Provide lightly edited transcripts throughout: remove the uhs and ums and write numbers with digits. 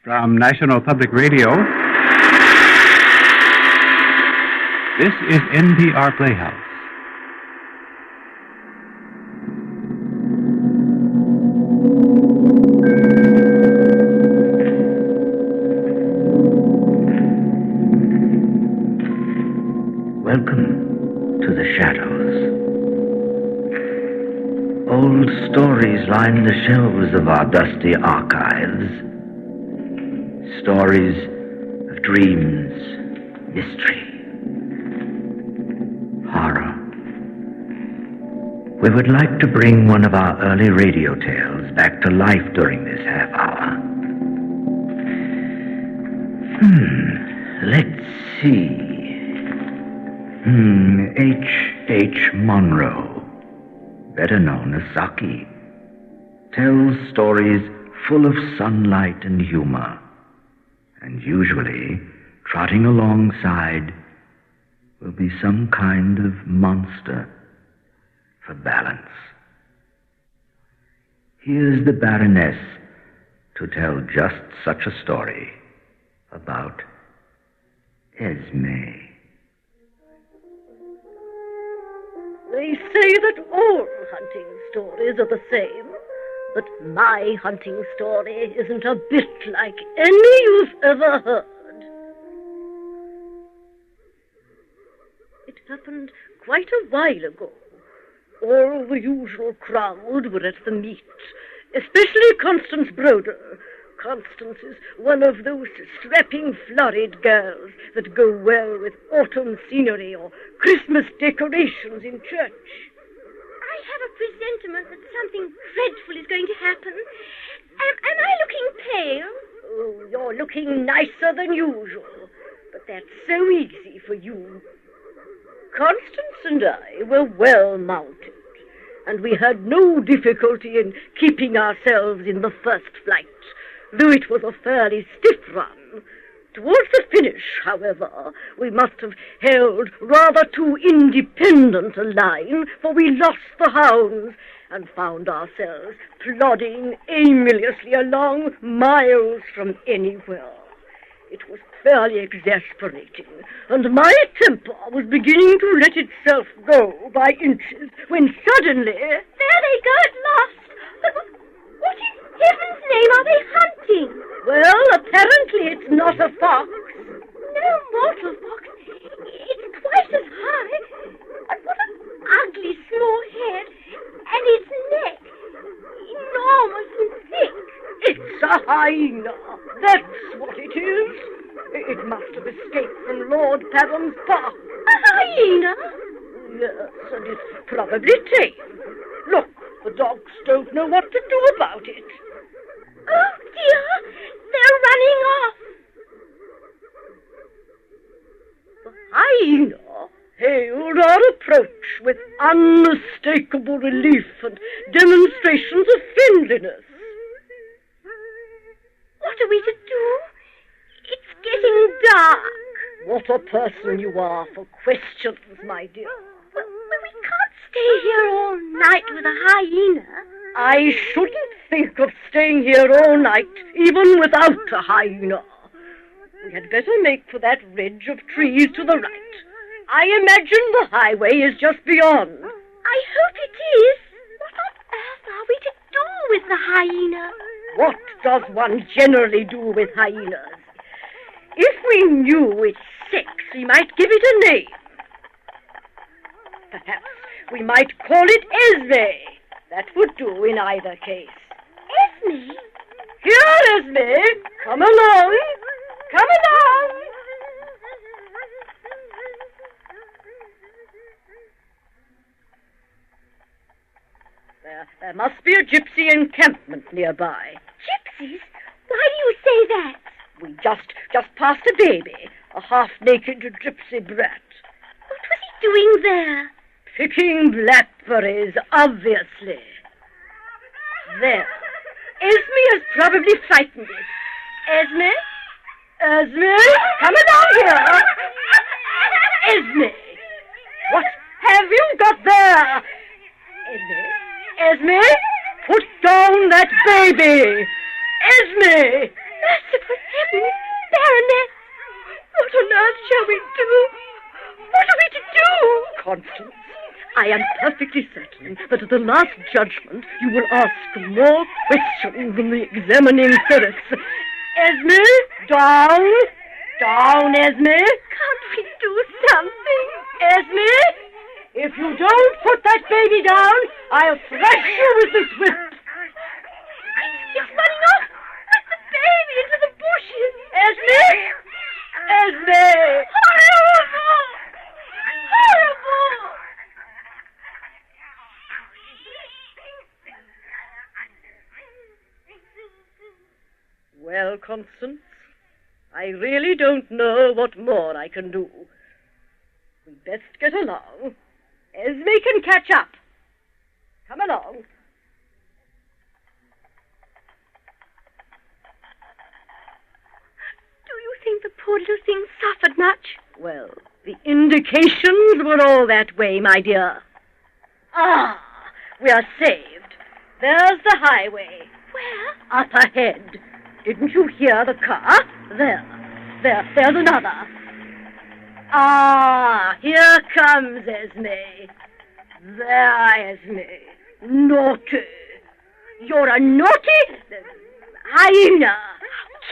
From National Public Radio, this is NPR Playhouse. Welcome to the shadows. Old stories line the shelves of our dusty archives. Stories of dreams, mystery, horror. We would like to bring one of our early radio tales back to life during this half hour. Let's see. H. Monroe, better known as Saki, tells stories full of sunlight and humor, and usually, trotting alongside, will be some kind of monster for balance. Here's the Baroness to tell just such a story about Esme. They say that all hunting stories are the same, but my hunting story isn't a bit like any you've ever heard. It happened quite a while ago. All the usual crowd were at the meet, especially Constance Broder. Constance is one of those strapping, florid girls that go well with autumn scenery or Christmas decorations in church. I have a presentiment that something dreadful is going to happen. Am I looking pale? Oh, you're looking nicer than usual, but that's so easy for you. Constance and I were well mounted, and we had no difficulty in keeping ourselves in the first flight, though it was a fairly stiff run. Towards the finish, however, we must have held rather too independent a line, for we lost the hounds and found ourselves plodding aimlessly along miles from anywhere. It was fairly exasperating, and my temper was beginning to let itself go by inches, when suddenly... There they go at last! But what in heaven's name are they hunting? Well, apparently it's not a fox. No mortal fox. It's twice as high. And what an ugly small head. And its neck. Enormous and thick. It's a hyena. That's what it is. It must have escaped from Lord Padham's park. A hyena? Yes, and it's probably tame. Look, the dogs don't know what to do about it. Oh, dear! They're running off! The hyena hailed our approach with unmistakable relief and demonstrations of friendliness. What are we to do? It's getting dark. What a person you are for questions, my dear. Well, we can't stay here all night with a hyena. I shouldn't think of staying here all night, even without a hyena. We had better make for that ridge of trees to the right. I imagine the highway is just beyond. I hope it is. What on earth are we to do with the hyena? What does one generally do with hyenas? If we knew its sex, we might give it a name. Perhaps we might call it Esme. That would do in either case. Esme? Here, Esme! Come along! Come along! There must be a gypsy encampment nearby. Gypsies? Why do you say that? We just passed a baby, a half-naked gypsy brat. What was he doing there? Picking blackberries, obviously. There. Esme has probably frightened it. Esme? Esme? Come along here. Esme! What have you got there? Esme? Esme? Put down that baby! Esme! Merciful shall we do? What are we to do? Constance, I am perfectly certain that at the last judgment you will ask more questions than the examining sheriffs. Esme, down! Down, Esme! Can't we do something? Esme, if you don't put that baby down, I'll thrash you with this whip. It's running off with the baby into the bushes. Esme! Esme! Horrible! Horrible! Well, Constance, I really don't know what more I can do. We'd best get along. Esme can catch up. Come along. Do you think the poor little thing suffered much? Well, the indications were all that way, my dear. Ah, we are saved. There's the highway. Where? Up ahead. Didn't you hear the car? There's another. Ah, here comes Esme. There, Esme. Naughty. You're a naughty hyena.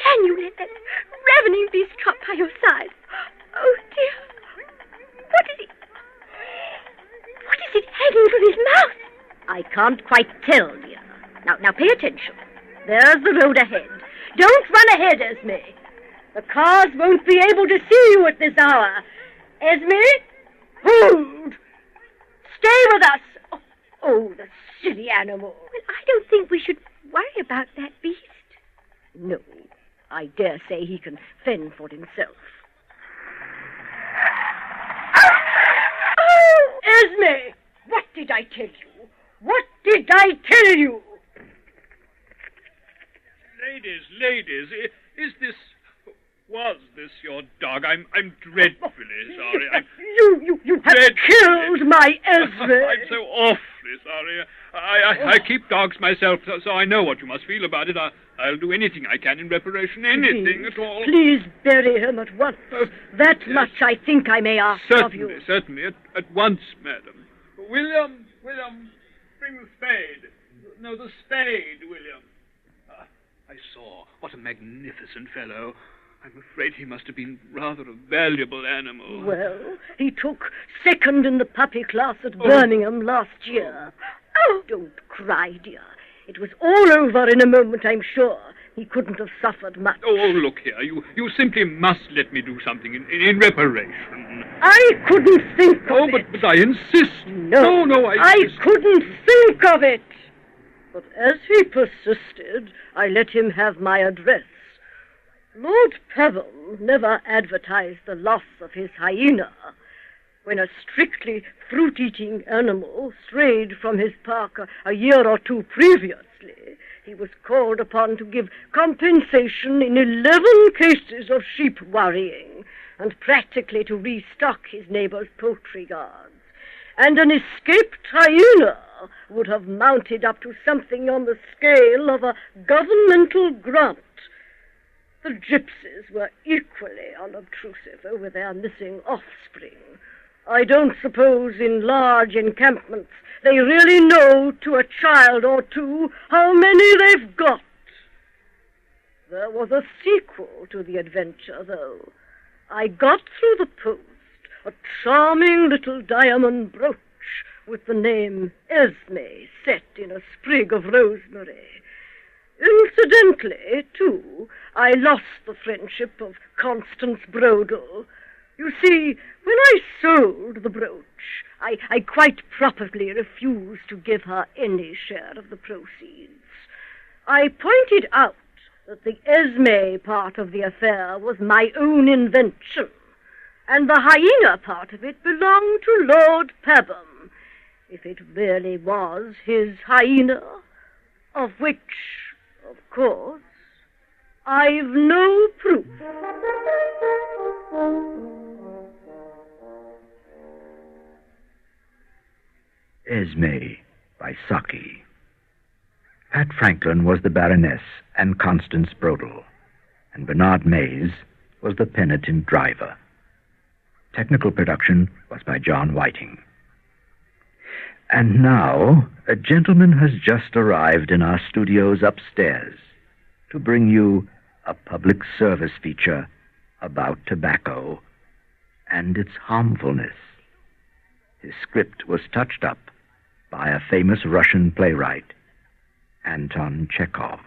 Can you let that ravening beast trot by your side? Oh, dear. What is it hanging from his mouth? I can't quite tell, dear. Now pay attention. There's the road ahead. Don't run ahead, Esme. The cars won't be able to see you at this hour. Esme, hold. Stay with us. Oh, the silly animal. Well, I don't think we should worry about that beast. No, I dare say he can fend for himself. Oh, Esme, what did I tell you? What did I tell you? Ladies, was this your dog? I'm dreadfully sorry. You have killed my Esme. I'm so awfully sorry. I keep dogs myself, so I know what you must feel about it. I'll do anything I can in reparation, anything at all. Please bury him at once. That yes. much I think I may ask of you. Certainly, at once, madam. William, bring the spade. No, the spade, William. I saw. What a magnificent fellow. I'm afraid he must have been rather a valuable animal. Well, he took second in the puppy class at Birmingham last year. Oh, don't cry, dear. It was all over in a moment, I'm sure. He couldn't have suffered much. Oh, look here. You simply must let me do something in reparation. I couldn't think of it. But I insist. No, I insist. couldn't think of it. But as he persisted, I let him have my address. Lord Pabham never advertised the loss of his hyena. When a strictly fruit-eating animal strayed from his park a year or two previously, he was called upon to give compensation in 11 cases of sheep worrying, and practically to restock his neighbor's poultry yards. And an escaped hyena would have mounted up to something on the scale of a governmental grant. The gypsies were equally unobtrusive over their missing offspring. I don't suppose in large encampments they really know to a child or two how many they've got. There was a sequel to the adventure, though. I got through the post a charming little diamond brooch with the name Esme set in a sprig of rosemary. Incidentally, too, I lost the friendship of Constance Brodel. You see, when I sold the brooch, I quite properly refused to give her any share of the proceeds. I pointed out that the Esme part of the affair was my own invention, and the hyena part of it belonged to Lord Pabham, if it really was his hyena, of which, of course, I've no proof. Esme by Saki. Pat Franklin was the Baroness and Constance Brodel, and Bernard Mays was the penitent driver. Technical production was by John Whiting. And now, a gentleman has just arrived in our studios upstairs to bring you a public service feature about tobacco and its harmfulness. His script was touched up by a famous Russian playwright, Anton Chekhov.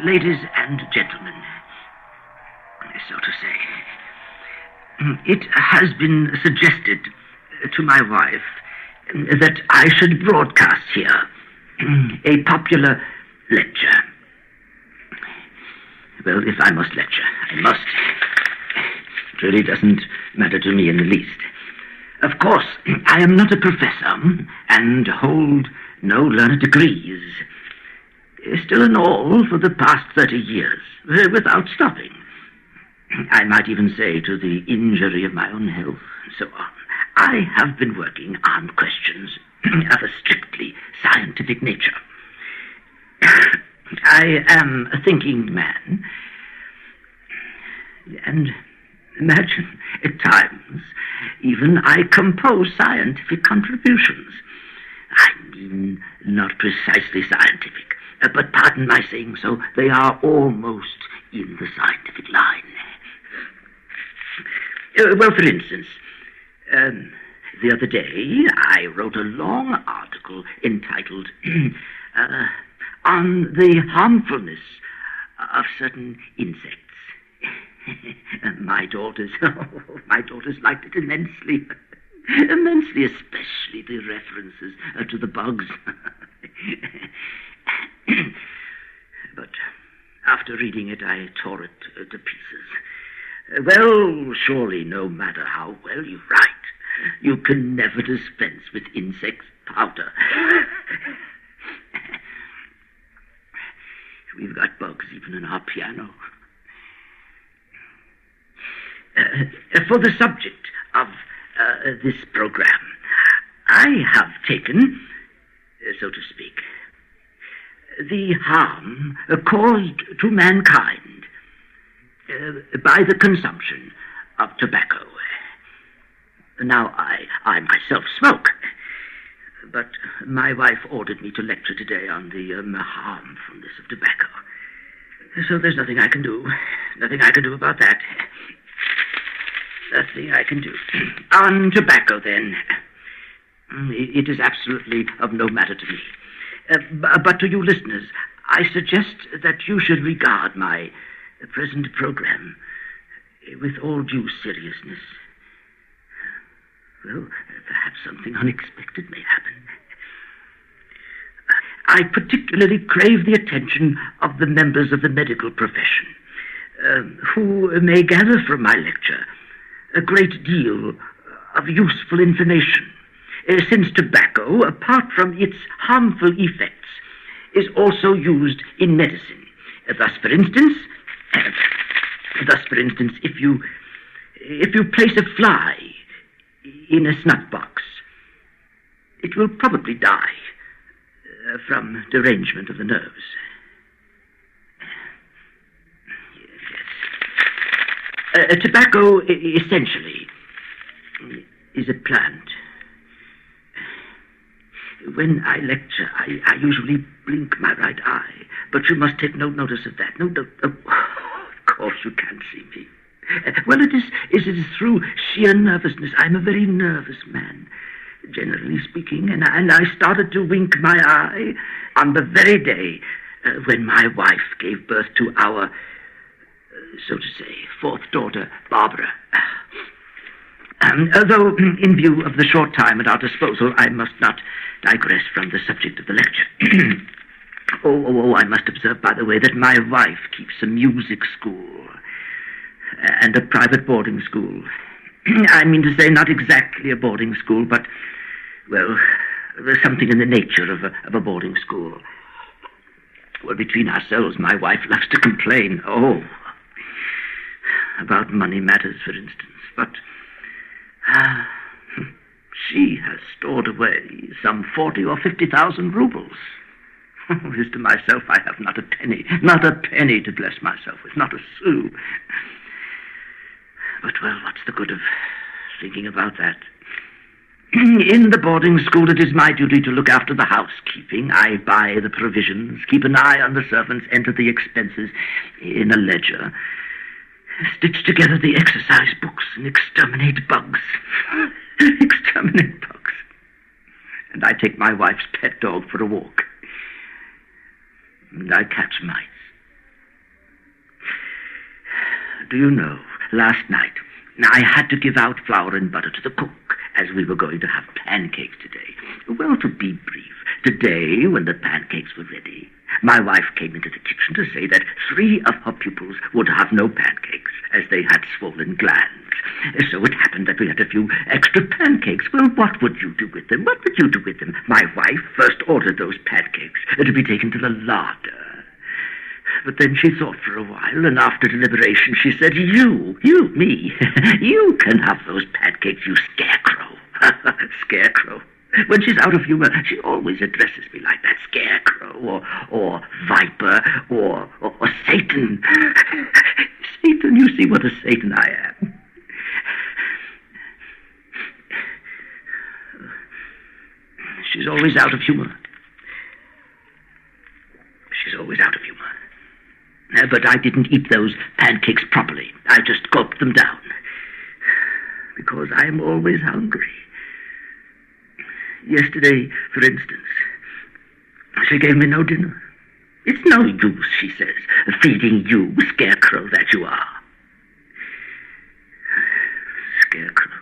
Ladies and gentlemen, so to say, it has been suggested to my wife that I should broadcast here a popular lecture. Well, if I must lecture, I must. It really doesn't matter to me in the least. Of course, I am not a professor and hold no learned degrees. Still in all, for the past 30 years, without stopping. I might even say to the injury of my own health, and so on. I have been working on questions of a strictly scientific nature. I am a thinking man, and imagine, at times, even I compose scientific contributions. I mean, not precisely scientific. But pardon my saying so, they are almost in the scientific line. Well, for instance, the other day I wrote a long article entitled On the Harmfulness of Certain Insects. My daughters liked it immensely, especially the references to the bugs. But after reading it, I tore it to pieces. Well, surely no matter how well you write, you can never dispense with insect powder. We've got bugs even in our piano. For the subject of this program, I have taken, so to speak, the harm caused to mankind by the consumption of tobacco. Now, I myself smoke, but my wife ordered me to lecture today on the harmfulness of tobacco. So there's nothing I can do. Nothing I can do about that. Nothing I can do. On tobacco, then. It is absolutely of no matter to me. But to you listeners, I suggest that you should regard my present program with all due seriousness. Well, perhaps something unexpected may happen. I particularly crave the attention of the members of the medical profession, who may gather from my lecture a great deal of useful information. Since tobacco, apart from its harmful effects, is also used in medicine. Thus, for instance, if you place a fly in a snuff box, it will probably die from derangement of the nerves. Yes. Tobacco, essentially, is a plant. When I lecture, I usually blink my right eye, but you must take no notice of that. No, of course you can't see me. Well, it is through sheer nervousness. I'm a very nervous man, generally speaking, and I started to wink my eye on the very day when my wife gave birth to our, so to say, fourth daughter, Barbara. Although, in view of the short time at our disposal, I must not digress from the subject of the lecture. I must observe, by the way, that my wife keeps a music school and a private boarding school. I mean to say, not exactly a boarding school, but, well, there's something in the nature of a boarding school. Well, between ourselves, my wife loves to complain. about money matters, for instance, but she has stored away some 40 or 50,000 rubles. As to myself, I have not a penny to bless myself with, not a sou. But, well, what's the good of thinking about that? In the boarding school, it is my duty to look after the housekeeping. I buy the provisions, keep an eye on the servants, enter the expenses in a ledger, stitch together the exercise books, and exterminate bugs. Exterminate bugs. And I take my wife's pet dog for a walk. And I catch mice. Do you know, last night, I had to give out flour and butter to the cook, as we were going to have pancakes today. Well, to be brief, today, when the pancakes were ready, my wife came into the kitchen to say that 3 of her pupils would have no pancakes, as they had swollen glands. So it happened that we had a few extra pancakes. Well, what would you do with them? What would you do with them? My wife first ordered those pancakes to be taken to the larder. But then she thought for a while, and after deliberation she said, me, you can have those pancakes, you scarecrow. Scarecrow. When she's out of humor, she always addresses me like that, scarecrow, or viper, or Satan. Satan, you see what a Satan I am. She's always out of humor. She's always out of humor. But I didn't eat those pancakes properly. I just gulped them down. Because I'm always hungry. Yesterday, for instance, she gave me no dinner. It's no use, she says, feeding you, scarecrow that you are. Scarecrow.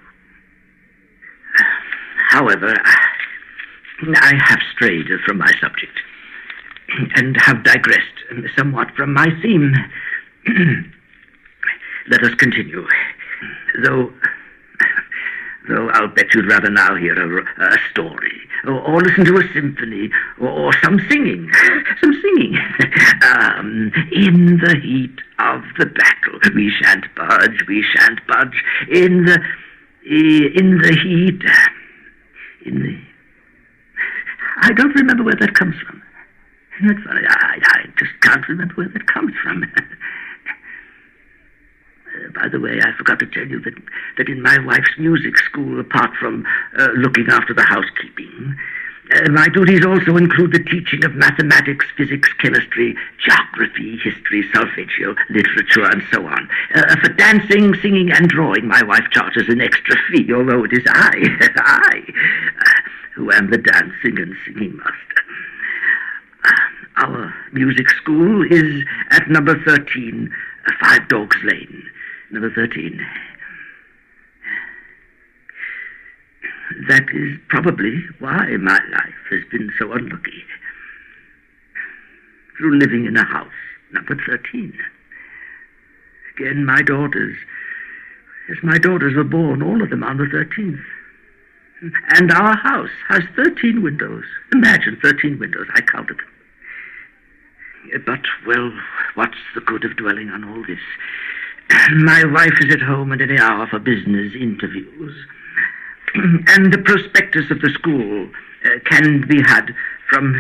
However, I have strayed from my subject and have digressed somewhat from my theme. Let us continue. Though I'll bet you'd rather now hear a story, or listen to a symphony, or some singing. Some singing. In the heat of the battle, we shan't budge, in the heat, I don't remember where that comes from. Isn't that funny? I just can't remember where that comes from. By the way, I forgot to tell you that in my wife's music school, apart from looking after the housekeeping, my duties also include the teaching of mathematics, physics, chemistry, geography, history, solfeggio, literature, and so on. For dancing, singing, and drawing, my wife charges an extra fee, although it is I, who am the dancing and singing master. Our music school is at number 13, 5 Dogs Lane. Number 13. That is probably why my life has been so unlucky. Through living in a house, number 13. Again, my daughters were born, all of them on the 13th. And our house has 13 windows. Imagine 13 windows, I counted them. But, well, what's the good of dwelling on all this? My wife is at home at any hour for business interviews. And the prospectus of the school can be had from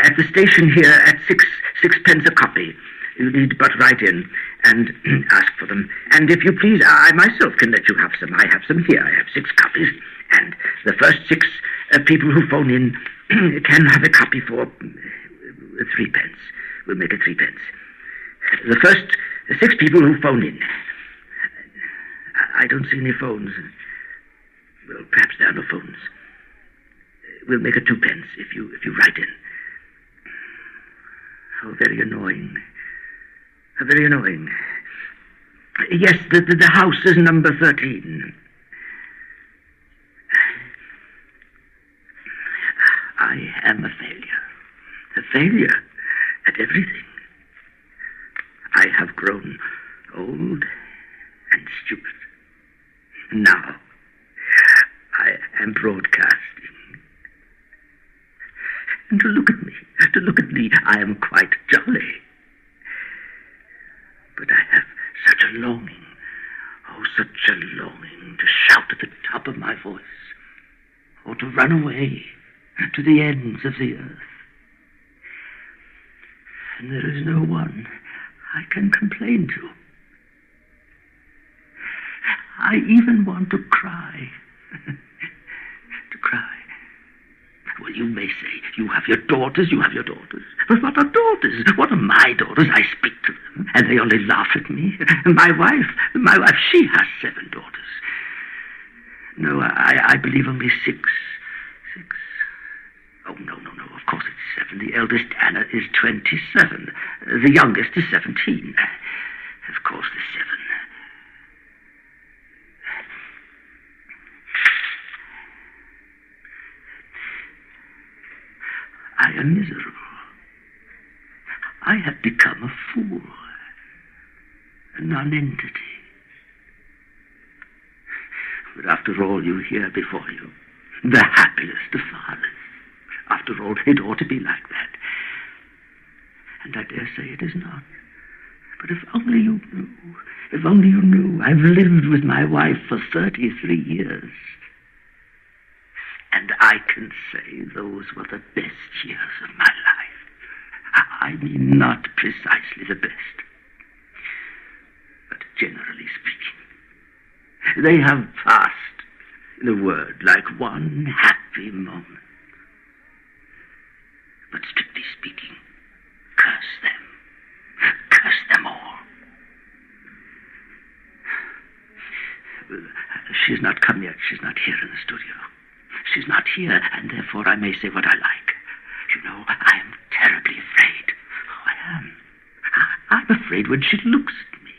at the station here at sixpence a copy. You need but write in and ask for them. And if you please, I myself can let you have some. I have some here. I have 6 copies. And the first 6 people who phone in can have a copy for 3 pence. We'll make it 3 pence. The first 6 people who phone in. I don't see any phones. Well, perhaps there are no phones. We'll make it 2 pence if you write in. Oh, very annoying. Very annoying. Yes, the house is number 13. I am a failure. A failure at everything. I have grown old and stupid. Now, I am broadcasting. And to look at me, I am quite jolly. But I have such a longing, oh, such a longing to shout at the top of my voice, or to run away to the ends of the earth. And there is no one I can complain to. I even want to cry. To cry. Well, you may say, you have your daughters. But what are daughters? What are my daughters? I speak to them, and they only laugh at me. My wife, she has 7 daughters. No, I believe only 6. 6. Oh, no, of course it's 7. The eldest, Anna, is 27. The youngest is 17. Of course, there's 7. I am miserable. I have become a fool, a nonentity. But after all you hear before you, the happiest of fathers. After all, it ought to be like that. And I dare say it is not. But if only you knew, I've lived with my wife for 33 years. And I can say those were the best years of my life. I mean, not precisely the best, but generally speaking. They have passed, in a word, like one happy moment. But strictly speaking, curse them. Curse them all. She's not come yet. She's not here in the studio. She's not here, and therefore I may say what I like. You know, I am terribly afraid. Oh, I am. I'm afraid when she looks at me.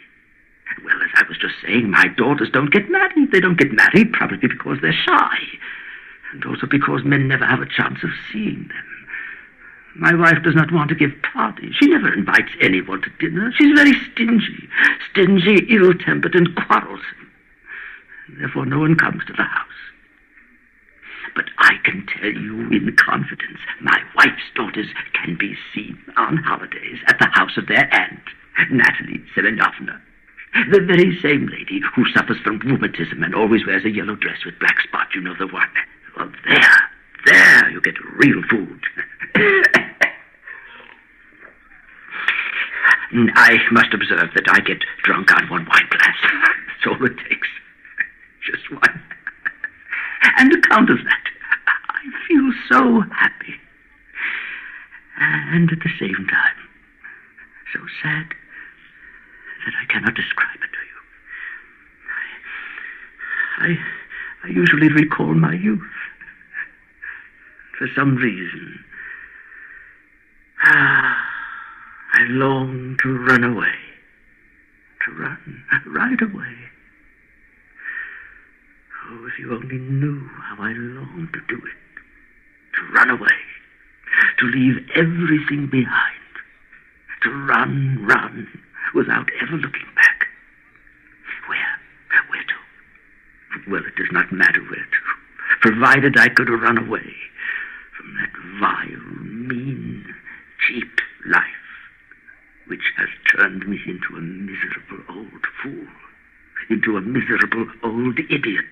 Well, as I was just saying, my daughters don't get married. They don't get married probably because they're shy, and also because men never have a chance of seeing them. My wife does not want to give parties. She never invites anyone to dinner. She's very stingy, ill-tempered, and quarrelsome. And therefore no one comes to the house. But I can tell you in confidence, my wife's daughters can be seen on holidays at the house of their aunt, Natalie Semenovna, the very same lady who suffers from rheumatism and always wears a yellow dress with black spots. You know the one. Well, there you get real food. I must observe that I get drunk on 1 wine glass. That's all it takes. Just one. And on account of that, I feel so happy. And at the same time, so sad that I cannot describe it to you. I usually recall my youth. For some reason, I long to run away. To run right away. Oh, if you only knew how I long to do it. To run away. To leave everything behind. To run, without ever looking back. Where to? Well, it does not matter where to, provided I could run away from that vile, mean, cheap life, which has turned me into a miserable old fool, into a miserable old idiot.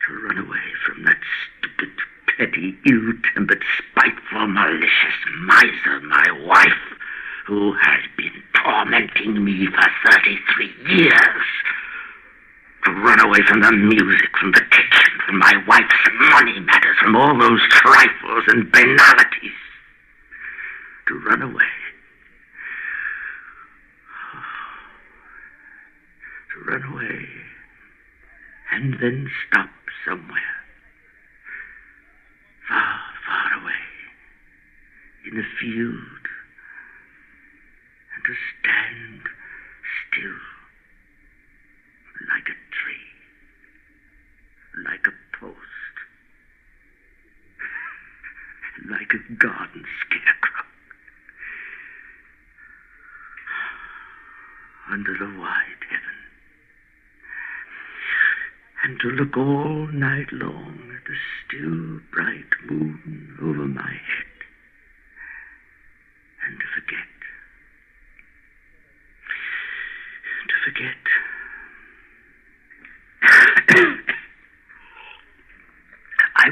To run away from that stupid, petty, ill-tempered, spiteful, malicious miser, my wife, who has been tormenting me for 33 years. To run away from the music, from the kitchen, from my wife's money matters, from all those trifles and banalities. To run away. To run away. And then stop somewhere. Far, far away. In a field. And to stand still. Like a tree. Like a post. Like a garden scarecrow. Under the wide heaven. And to look all night long at the still bright moon over my head. And to forget.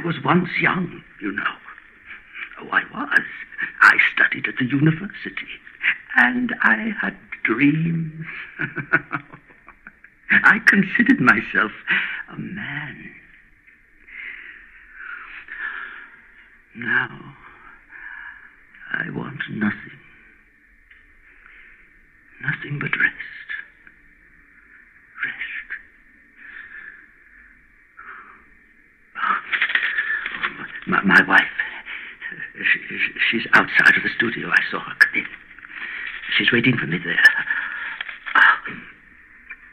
was once young, you know. Oh, I was. I studied at the university, and I had dreams. I considered myself a man. Now, I want nothing. Nothing but rest. Rest. My wife, she's outside of the studio. I saw her come in. She's waiting for me there.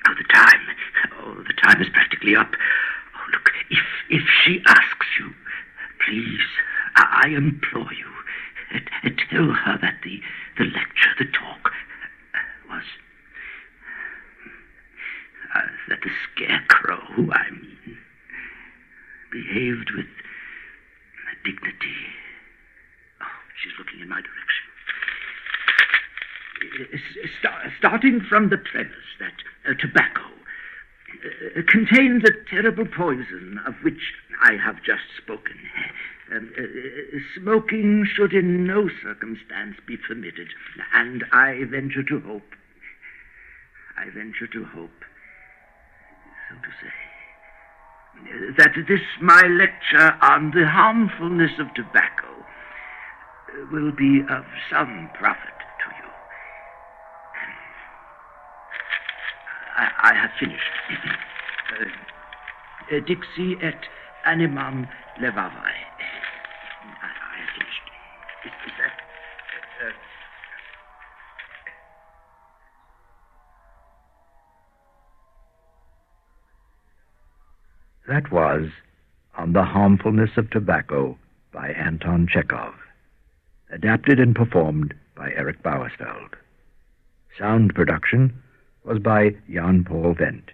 The time is practically up. Oh, look, if she asks you, please, I implore you, tell her that the lecture, the talk, was... that the scarecrow, I mean, behaved with dignity. Oh, she's looking in my direction. Starting from the premise that tobacco contains a terrible poison of which I have just spoken. Smoking should in no circumstance be permitted, and I venture to hope, so to say, that this my lecture on the harmfulness of tobacco will be of some profit to you. I have finished. Dixi et animam levavi. I have finished. Is that... That was On the Harmfulness of Tobacco by Anton Chekhov, adapted and performed by Eric Bauersfeld. Sound production was by Jan Paul Wendt.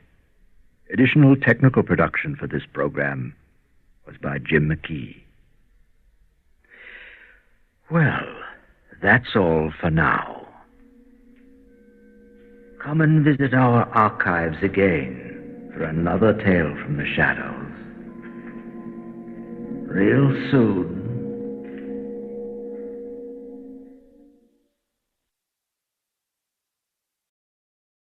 Additional technical production for this program was by Jim McKee. Well, that's all for now. Come and visit our archives again for another tale from the shadows. Real soon.